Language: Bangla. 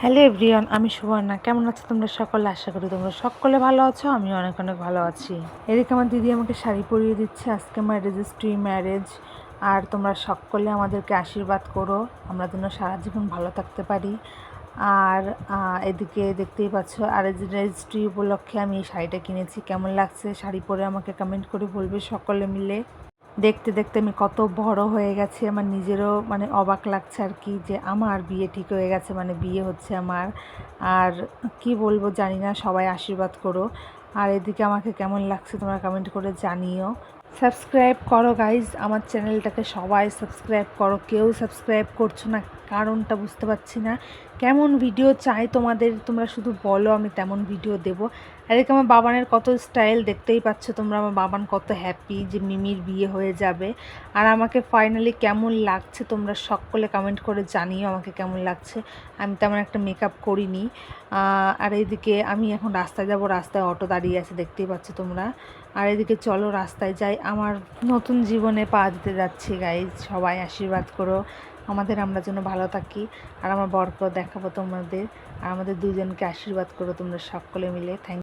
হ্যালো এভরিওয়ান, আমি সুবর্ণা। কেমন আছো তোমরা সকলে? আশা করি তোমরা সকলে ভালো আছো। আমিও অনেক অনেক ভালো আছি। এদিকে আমার দিদি আমাকে শাড়ি পরিয়ে দিচ্ছে। আজকে আমার রেজিস্ট্রি ম্যারেজ। আর তোমরা সকলে আমাদেরকে আশীর্বাদ করো, আমরা যেন সারা জীবন ভালো থাকতে পারি। আর এদিকে দেখতেই পাচ্ছ, আর রেজিস্ট্রি উপলক্ষে আমি এই শাড়িটা কিনেছি। কেমন লাগছে শাড়ি পরে আমাকে কমেন্ট করে বলবে সকলে মিলে। দেখতে দেখতে আমি কত বড় হয়ে গেছি, আমার নিজেরও অবাক লাগছে আর কি, যে আমার বিয়ে ঠিক হয়ে গেছে, বিয়ে হচ্ছে আমার। আর কি বলবো জানি না, সবাই আশীর্বাদ করো। আর এদিকে আমাকে কেমন লাগছে তোমরা কমেন্ট করে জানিও। সাবস্ক্রাইব করো গাইজ, আমার চ্যানেলটাকে সবাই সাবস্ক্রাইব করো। কেউ সাবস্ক্রাইব করছো না, কারণটা বুঝতে পারছি না। কেমন ভিডিও চাই তোমাদের, তোমরা শুধু বলো, আমি তেমন ভিডিও দেবো। আর এদিকে আমার বাবানের কত স্টাইল, দেখতেই পাচ্ছ তোমরা। আমার বাবান কত হ্যাপি যে মিমির বিয়ে হয়ে যাবে। আর আমাকে ফাইনালি কেমন লাগছে তোমরা সকলে কমেন্ট করে জানিও আমাকে কেমন লাগছে। আমি তেমন একটা মেকআপ করিনি। আর এইদিকে আমি এখন রাস্তায় যাব, রাস্তায় অটো দাঁড়িয়ে আছে দেখতেই পাচ্ছ তোমরা। আর এদিকে চলো রাস্তায় যাই, আমার নতুন জীবনে পা দিতে যাচ্ছি গাইজ। সবাই আশীর্বাদ করো আমাদের, আমরা যেন ভালো থাকি। আর আমার বরকেও দেখাবো তোমাদের, আর আমাদের দুজনকে আশীর্বাদ করো তোমরা সকলে মিলে। থ্যাংক